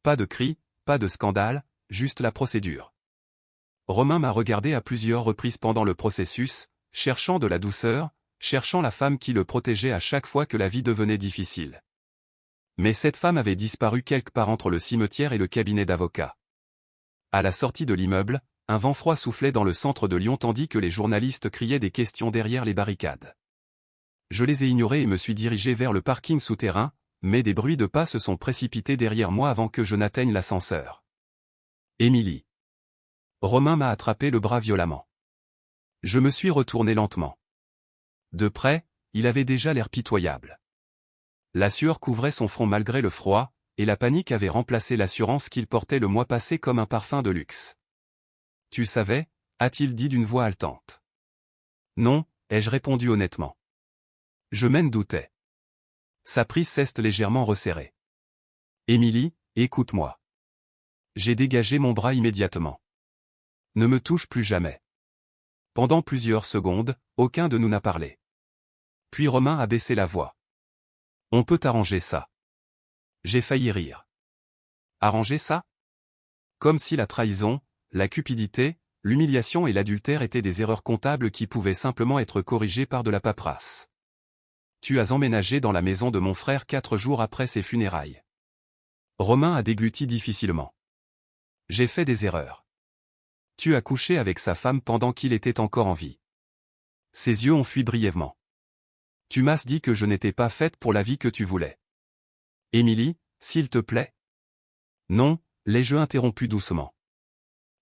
Speaker 1: Pas de cris, pas de scandale, juste la procédure. Romain m'a regardé à plusieurs reprises pendant le processus, cherchant de la douceur, cherchant la femme qui le protégeait à chaque fois que la vie devenait difficile. Mais cette femme avait disparu quelque part entre le cimetière et le cabinet d'avocats. À la sortie de l'immeuble, un vent froid soufflait dans le centre de Lyon tandis que les journalistes criaient des questions derrière les barricades. Je les ai ignorés et me suis dirigé vers le parking souterrain, mais des bruits de pas se sont précipités derrière moi avant que je n'atteigne l'ascenseur. Émilie. Romain m'a attrapé le bras violemment. Je me suis retourné lentement. De près, il avait déjà l'air pitoyable. La sueur couvrait son front malgré le froid, et la panique avait remplacé l'assurance qu'il portait le mois passé comme un parfum de luxe. « Tu savais » a-t-il dit d'une voix haletante. « Non » ai-je répondu honnêtement. Je m'en doutais. Sa prise s'est légèrement resserrée. « Émilie, écoute-moi. » J'ai dégagé mon bras immédiatement. « Ne me touche plus jamais. » Pendant plusieurs secondes, aucun de nous n'a parlé. Puis Romain a baissé la voix. « On peut arranger ça. » J'ai failli rire. Arranger ça? Comme si la trahison, la cupidité, l'humiliation et l'adultère étaient des erreurs comptables qui pouvaient simplement être corrigées par de la paperasse. Tu as emménagé dans la maison de mon frère 4 jours après ses funérailles. Romain a dégluti difficilement. J'ai fait des erreurs. Tu as couché avec sa femme pendant qu'il était encore en vie. Ses yeux ont fui brièvement. Tu m'as dit que je n'étais pas faite pour la vie que tu voulais. Émilie, s'il te plaît. Non, l'ai-je interrompu doucement.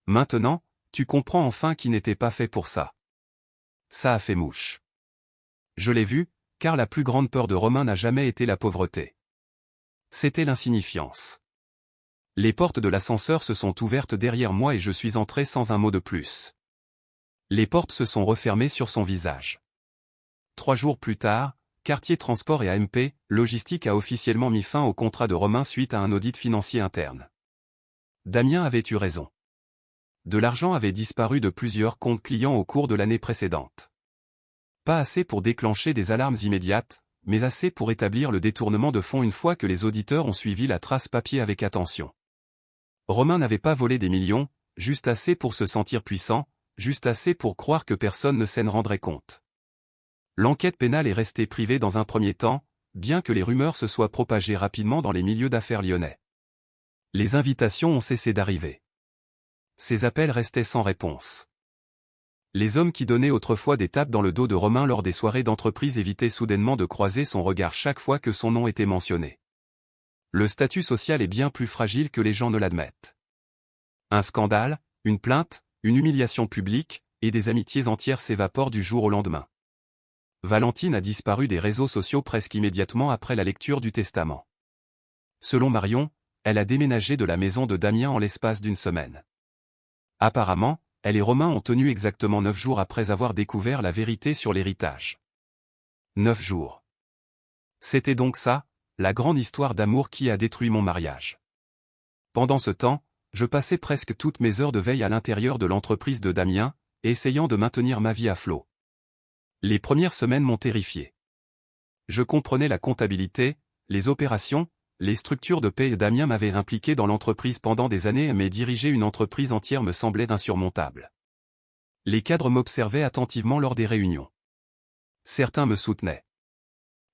Speaker 1: Maintenant, tu comprends enfin qu'il n'était pas fait pour ça. Ça a fait mouche. Je l'ai vu, car la plus grande peur de Romain n'a jamais été la pauvreté. C'était l'insignifiance. Les portes de l'ascenseur se sont ouvertes derrière moi et je suis entré sans un mot de plus. Les portes se sont refermées sur son visage. 3 jours plus tard, Cartier Transport et AMP Logistique a officiellement mis fin au contrat de Romain suite à un audit financier interne. Damien avait eu raison. De l'argent avait disparu de plusieurs comptes clients au cours de l'année précédente. Pas assez pour déclencher des alarmes immédiates, mais assez pour établir le détournement de fonds une fois que les auditeurs ont suivi la trace papier avec attention. Romain n'avait pas volé des millions, juste assez pour se sentir puissant, juste assez pour croire que personne ne s'en rendrait compte. L'enquête pénale est restée privée dans un premier temps, bien que les rumeurs se soient propagées rapidement dans les milieux d'affaires lyonnais. Les invitations ont cessé d'arriver. Ces appels restaient sans réponse. Les hommes qui donnaient autrefois des tapes dans le dos de Romain lors des soirées d'entreprise évitaient soudainement de croiser son regard chaque fois que son nom était mentionné. Le statut social est bien plus fragile que les gens ne l'admettent. Un scandale, une plainte, une humiliation publique, et des amitiés entières s'évaporent du jour au lendemain. Valentine a disparu des réseaux sociaux presque immédiatement après la lecture du testament. Selon Marion, elle a déménagé de la maison de Damien en l'espace d'une semaine. Apparemment, elle et Romain ont tenu exactement 9 jours après avoir découvert la vérité sur l'héritage. 9 jours. C'était donc ça, la grande histoire d'amour qui a détruit mon mariage. Pendant ce temps, je passais presque toutes mes heures de veille à l'intérieur de l'entreprise de Damien, essayant de maintenir ma vie à flot. Les premières semaines m'ont terrifié. Je comprenais la comptabilité, les opérations, les structures de paie. Damien m'avait impliqué dans l'entreprise pendant des années mais diriger une entreprise entière me semblait insurmontable. Les cadres m'observaient attentivement lors des réunions. Certains me soutenaient.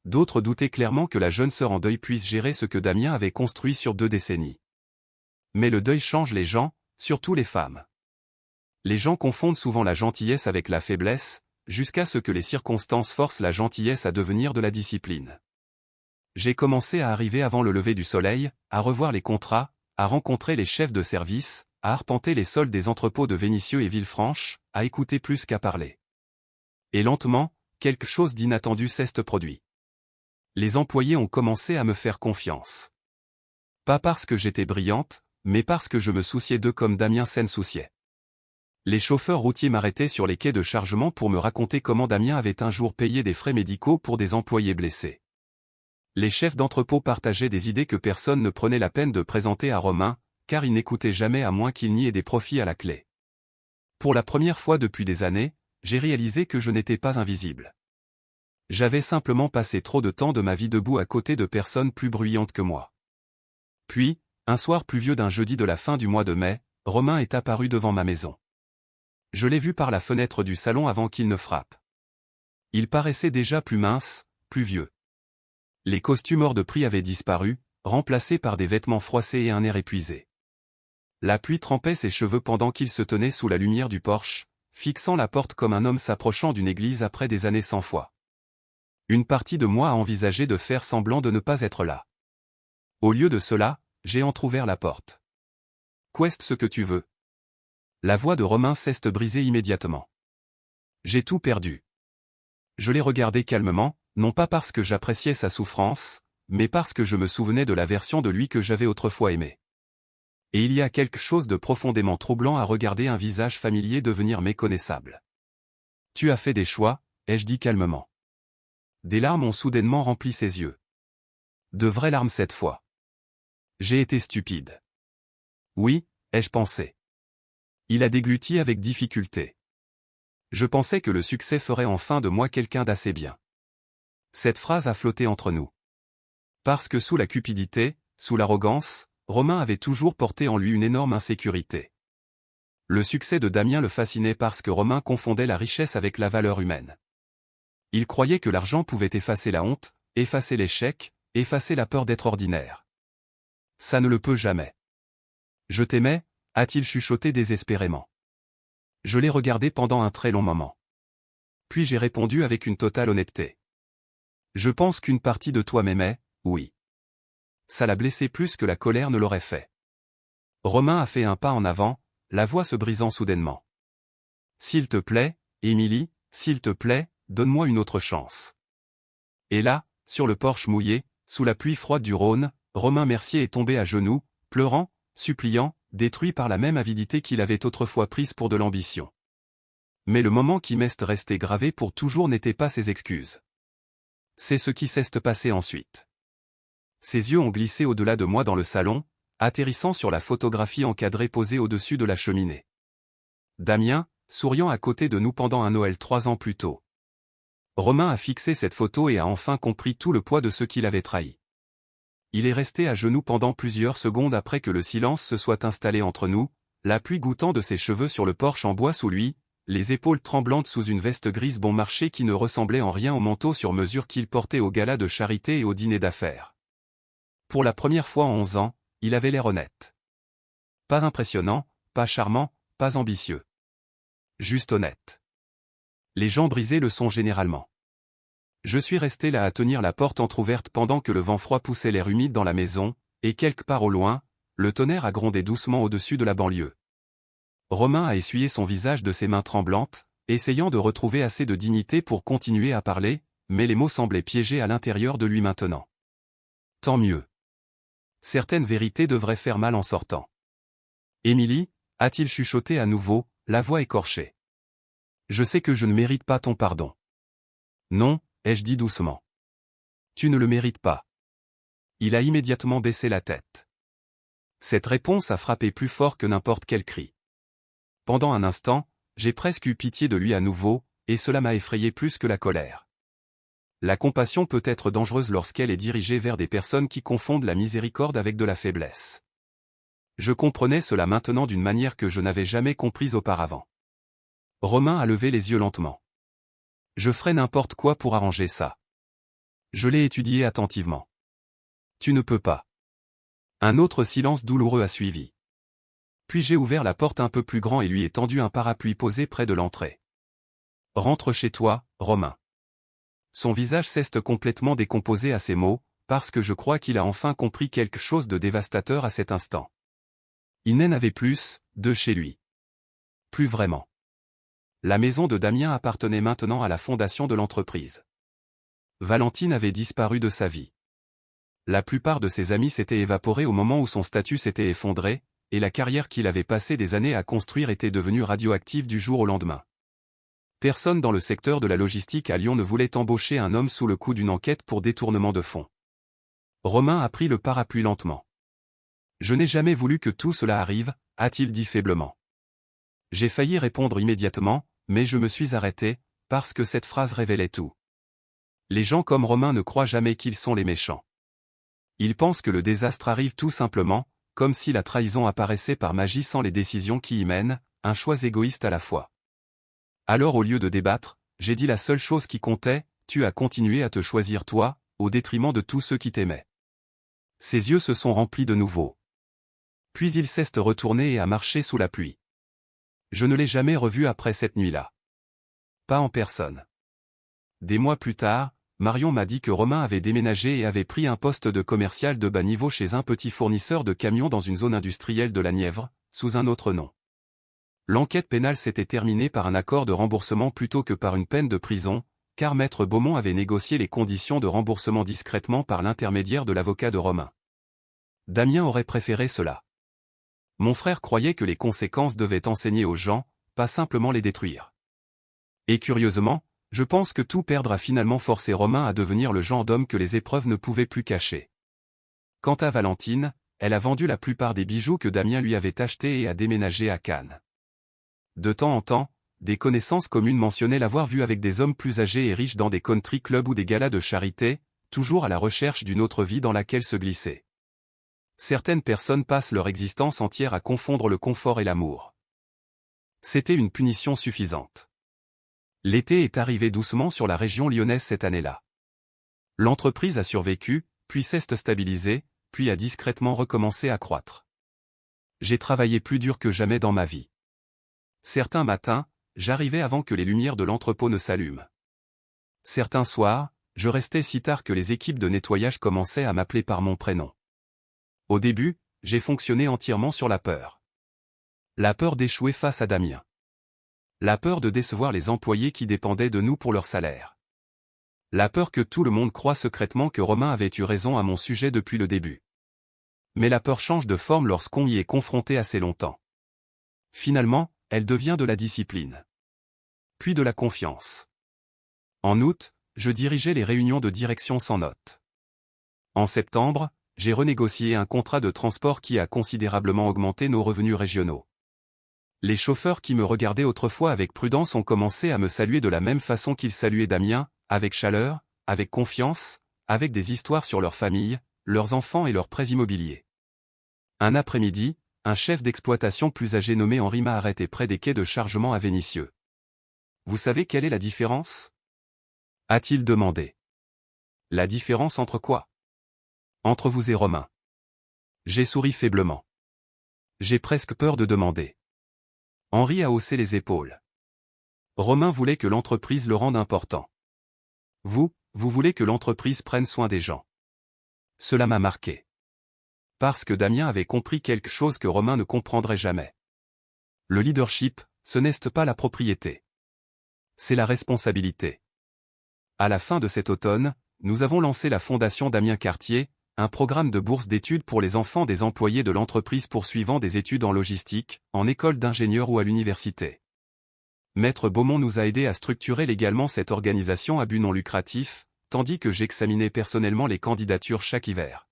Speaker 1: D'autres doutaient clairement que la jeune sœur en deuil puisse gérer ce que Damien avait construit sur 2 décennies. Mais le deuil change les gens, surtout les femmes. Les gens confondent souvent la gentillesse avec la faiblesse, jusqu'à ce que les circonstances forcent la gentillesse à devenir de la discipline. J'ai commencé à arriver avant le lever du soleil, à revoir les contrats, à rencontrer les chefs de service, à arpenter les sols des entrepôts de Vénissieux et Villefranche, à écouter plus qu'à parler. Et lentement, quelque chose d'inattendu s'est produit. Les employés ont commencé à me faire confiance. Pas parce que j'étais brillante, mais parce que je me souciais d'eux comme Damien s'en souciait. Les chauffeurs routiers m'arrêtaient sur les quais de chargement pour me raconter comment Damien avait un jour payé des frais médicaux pour des employés blessés. Les chefs d'entrepôt partageaient des idées que personne ne prenait la peine de présenter à Romain, car ils n'écoutaient jamais à moins qu'il n'y ait des profits à la clé. Pour la première fois depuis des années, j'ai réalisé que je n'étais pas invisible. J'avais simplement passé trop de temps de ma vie debout à côté de personnes plus bruyantes que moi. Puis, un soir pluvieux d'un jeudi de la fin du mois de mai, Romain est apparu devant ma maison. Je l'ai vu par la fenêtre du salon avant qu'il ne frappe. Il paraissait déjà plus mince, plus vieux. Les costumes hors de prix avaient disparu, remplacés par des vêtements froissés et un air épuisé. La pluie trempait ses cheveux pendant qu'il se tenait sous la lumière du porche, fixant la porte comme un homme s'approchant d'une église après des années sans foi. Une partie de moi a envisagé de faire semblant de ne pas être là. Au lieu de cela, j'ai entrouvert la porte. Qu'est-ce ce que tu veux? La voix de Romain s'est brisée immédiatement. J'ai tout perdu. Je l'ai regardé calmement, non pas parce que j'appréciais sa souffrance, mais parce que je me souvenais de la version de lui que j'avais autrefois aimée. Et il y a quelque chose de profondément troublant à regarder un visage familier devenir méconnaissable. Tu as fait des choix, ai-je dit calmement. Des larmes ont soudainement rempli ses yeux. De vraies larmes cette fois. J'ai été stupide. Oui, ai-je pensé. Il a dégluti avec difficulté. Je pensais que le succès ferait enfin de moi quelqu'un d'assez bien. Cette phrase a flotté entre nous. Parce que sous la cupidité, sous l'arrogance, Romain avait toujours porté en lui une énorme insécurité. Le succès de Damien le fascinait parce que Romain confondait la richesse avec la valeur humaine. Il croyait que l'argent pouvait effacer la honte, effacer l'échec, effacer la peur d'être ordinaire. Ça ne le peut jamais. Je t'aimais, a-t-il chuchoté désespérément. Je l'ai regardé pendant un très long moment. Puis j'ai répondu avec une totale honnêteté. Je pense qu'une partie de toi m'aimait, oui. Ça l'a blessé plus que la colère ne l'aurait fait. Romain a fait un pas en avant, la voix se brisant soudainement. S'il te plaît, Émilie, s'il te plaît, donne-moi une autre chance. Et là, sur le porche mouillé, sous la pluie froide du Rhône, Romain Mercier est tombé à genoux, pleurant, suppliant, détruit par la même avidité qu'il avait autrefois prise pour de l'ambition. Mais le moment qui m'est resté gravé pour toujours n'était pas ses excuses. C'est ce qui s'est passé ensuite. Ses yeux ont glissé au-delà de moi dans le salon, atterrissant sur la photographie encadrée posée au-dessus de la cheminée. Damien, souriant à côté de nous pendant un Noël 3 ans plus tôt. Romain a fixé cette photo et a enfin compris tout le poids de ce qu'il avait trahi. Il est resté à genoux pendant plusieurs secondes après que le silence se soit installé entre nous, la pluie goûtant de ses cheveux sur le porche en bois sous lui, les épaules tremblantes sous une veste grise bon marché qui ne ressemblait en rien au manteau sur mesure qu'il portait au gala de charité et au dîner d'affaires. Pour la première fois en 11 ans, il avait l'air honnête. Pas impressionnant, pas charmant, pas ambitieux. Juste honnête. Les gens brisés le sont généralement. Je suis resté là à tenir la porte entr'ouverte pendant que le vent froid poussait l'air humide dans la maison, et quelque part au loin, le tonnerre a grondé doucement au-dessus de la banlieue. Romain a essuyé son visage de ses mains tremblantes, essayant de retrouver assez de dignité pour continuer à parler, mais les mots semblaient piégés à l'intérieur de lui maintenant. Tant mieux. Certaines vérités devraient faire mal en sortant. Émilie, a-t-il chuchoté à nouveau, la voix écorchée. Je sais que je ne mérite pas ton pardon. Non, ai-je dit doucement. Tu ne le mérites pas. Il a immédiatement baissé la tête. Cette réponse a frappé plus fort que n'importe quel cri. Pendant un instant, j'ai presque eu pitié de lui à nouveau, et cela m'a effrayé plus que la colère. La compassion peut être dangereuse lorsqu'elle est dirigée vers des personnes qui confondent la miséricorde avec de la faiblesse. Je comprenais cela maintenant d'une manière que je n'avais jamais comprise auparavant. Romain a levé les yeux lentement. Je ferai n'importe quoi pour arranger ça. Je l'ai étudié attentivement. Tu ne peux pas. Un autre silence douloureux a suivi. Puis j'ai ouvert la porte un peu plus grand et lui ai tendu un parapluie posé près de l'entrée. Rentre chez toi, Romain. Son visage s'est complètement décomposé à ces mots, parce que je crois qu'il a enfin compris quelque chose de dévastateur à cet instant. Il n'en avait plus, de chez lui. Plus vraiment. La maison de Damien appartenait maintenant à la fondation de l'entreprise. Valentine avait disparu de sa vie. La plupart de ses amis s'étaient évaporés au moment où son statut s'était effondré, et la carrière qu'il avait passé des années à construire était devenue radioactive du jour au lendemain. Personne dans le secteur de la logistique à Lyon ne voulait embaucher un homme sous le coup d'une enquête pour détournement de fonds. Romain a pris le parapluie lentement. Je n'ai jamais voulu que tout cela arrive, a-t-il dit faiblement. J'ai failli répondre immédiatement, mais je me suis arrêté, parce que cette phrase révélait tout. Les gens comme Romain ne croient jamais qu'ils sont les méchants. Ils pensent que le désastre arrive tout simplement, comme si la trahison apparaissait par magie sans les décisions qui y mènent, un choix égoïste à la fois. Alors au lieu de débattre, j'ai dit la seule chose qui comptait, tu as continué à te choisir toi, au détriment de tous ceux qui t'aimaient. Ses yeux se sont remplis de nouveau. Puis il s'est retourné et a marché sous la pluie. Je ne l'ai jamais revu après cette nuit-là. Pas en personne. Des mois plus tard, Marion m'a dit que Romain avait déménagé et avait pris un poste de commercial de bas niveau chez un petit fournisseur de camions dans une zone industrielle de la Nièvre, sous un autre nom. L'enquête pénale s'était terminée par un accord de remboursement plutôt que par une peine de prison, car Maître Beaumont avait négocié les conditions de remboursement discrètement par l'intermédiaire de l'avocat de Romain. Damien aurait préféré cela. Mon frère croyait que les conséquences devaient enseigner aux gens, pas simplement les détruire. Et curieusement, je pense que tout perdre a finalement forcé Romain à devenir le genre d'homme que les épreuves ne pouvaient plus cacher. Quant à Valentine, elle a vendu la plupart des bijoux que Damien lui avait achetés et a déménagé à Cannes. De temps en temps, des connaissances communes mentionnaient l'avoir vu avec des hommes plus âgés et riches dans des country clubs ou des galas de charité, toujours à la recherche d'une autre vie dans laquelle se glisser. Certaines personnes passent leur existence entière à confondre le confort et l'amour. C'était une punition suffisante. L'été est arrivé doucement sur la région lyonnaise cette année-là. L'entreprise a survécu, puis s'est stabilisée, puis a discrètement recommencé à croître. J'ai travaillé plus dur que jamais dans ma vie. Certains matins, j'arrivais avant que les lumières de l'entrepôt ne s'allument. Certains soirs, je restais si tard que les équipes de nettoyage commençaient à m'appeler par mon prénom. Au début, j'ai fonctionné entièrement sur la peur. La peur d'échouer face à Damien. La peur de décevoir les employés qui dépendaient de nous pour leur salaire. La peur que tout le monde croie secrètement que Romain avait eu raison à mon sujet depuis le début. Mais la peur change de forme lorsqu'on y est confronté assez longtemps. Finalement, elle devient de la discipline. Puis de la confiance. En août, je dirigeais les réunions de direction sans note. En septembre, j'ai renégocié un contrat de transport qui a considérablement augmenté nos revenus régionaux. Les chauffeurs qui me regardaient autrefois avec prudence ont commencé à me saluer de la même façon qu'ils saluaient Damien, avec chaleur, avec confiance, avec des histoires sur leur famille, leurs enfants et leurs prêts immobiliers. Un après-midi, un chef d'exploitation plus âgé nommé Henri m'a arrêté près des quais de chargement à Vénissieux. « Vous savez quelle est la différence ?» a-t-il demandé. « La différence entre quoi ? » ? « Entre vous et Romain. » J'ai souri faiblement. J'ai presque peur de demander. Henri a haussé les épaules. Romain voulait que l'entreprise le rende important. Vous voulez que l'entreprise prenne soin des gens. Cela m'a marqué. Parce que Damien avait compris quelque chose que Romain ne comprendrait jamais. Le leadership, ce n'est pas la propriété. C'est la responsabilité. À la fin de cet automne, nous avons lancé la Fondation Damien Cartier, un programme de bourse d'études pour les enfants des employés de l'entreprise poursuivant des études en logistique, en école d'ingénieur ou à l'université. Maître Beaumont nous a aidés à structurer légalement cette organisation à but non lucratif, tandis que j'examinais personnellement les candidatures chaque hiver.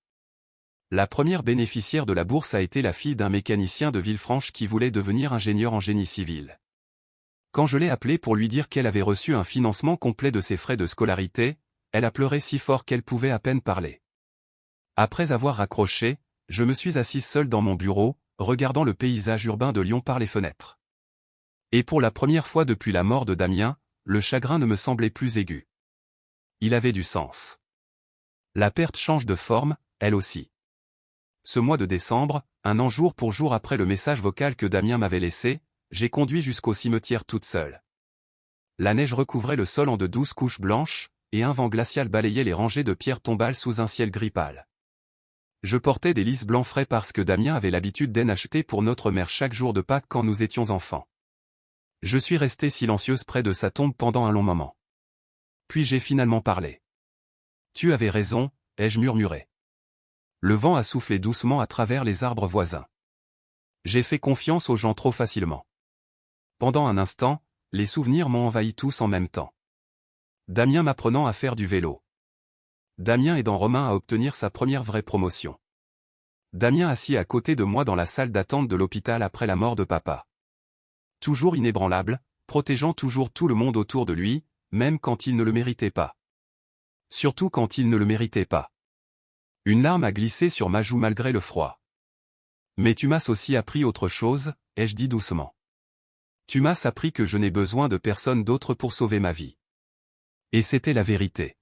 Speaker 1: La première bénéficiaire de la bourse a été la fille d'un mécanicien de Villefranche qui voulait devenir ingénieur en génie civil. Quand je l'ai appelée pour lui dire qu'elle avait reçu un financement complet de ses frais de scolarité, elle a pleuré si fort qu'elle pouvait à peine parler. Après avoir raccroché, je me suis assise seule dans mon bureau, regardant le paysage urbain de Lyon par les fenêtres. Et pour la première fois depuis la mort de Damien, le chagrin ne me semblait plus aigu. Il avait du sens. La perte change de forme, elle aussi. Ce mois de décembre, un an jour pour jour après le message vocal que Damien m'avait laissé, j'ai conduit jusqu'au cimetière toute seule. La neige recouvrait le sol en de douces couches blanches, et un vent glacial balayait les rangées de pierres tombales sous un ciel gris pâle. Je portais des lys blancs frais parce que Damien avait l'habitude d'en acheter pour notre mère chaque jour de Pâques quand nous étions enfants. Je suis restée silencieuse près de sa tombe pendant un long moment. Puis j'ai finalement parlé. « Tu avais raison », ai-je murmuré. Le vent a soufflé doucement à travers les arbres voisins. J'ai fait confiance aux gens trop facilement. Pendant un instant, les souvenirs m'ont envahi tous en même temps. Damien m'apprenant à faire du vélo. Damien aidant Romain à obtenir sa première vraie promotion. Damien assis à côté de moi dans la salle d'attente de l'hôpital après la mort de papa. Toujours inébranlable, protégeant toujours tout le monde autour de lui, même quand il ne le méritait pas. Surtout quand il ne le méritait pas. Une larme a glissé sur ma joue malgré le froid. Mais tu m'as aussi appris autre chose, ai-je dit doucement. Tu m'as appris que je n'ai besoin de personne d'autre pour sauver ma vie. Et c'était la vérité.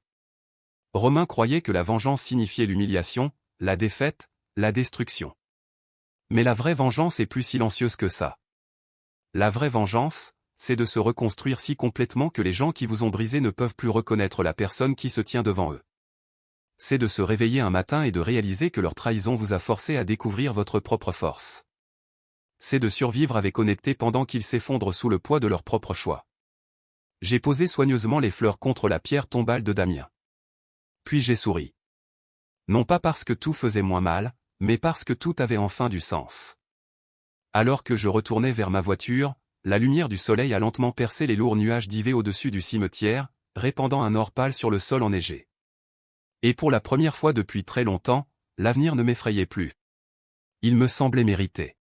Speaker 1: Romain croyait que la vengeance signifiait l'humiliation, la défaite, la destruction. Mais la vraie vengeance est plus silencieuse que ça. La vraie vengeance, c'est de se reconstruire si complètement que les gens qui vous ont brisé ne peuvent plus reconnaître la personne qui se tient devant eux. C'est de se réveiller un matin et de réaliser que leur trahison vous a forcé à découvrir votre propre force. C'est de survivre avec honnêteté pendant qu'ils s'effondrent sous le poids de leur propre choix. J'ai posé soigneusement les fleurs contre la pierre tombale de Damien. Puis j'ai souri. Non pas parce que tout faisait moins mal, mais parce que tout avait enfin du sens. Alors que je retournais vers ma voiture, la lumière du soleil a lentement percé les lourds nuages d'ivée au-dessus du cimetière, répandant un or pâle sur le sol enneigé. Et pour la première fois depuis très longtemps, l'avenir ne m'effrayait plus. Il me semblait mérité.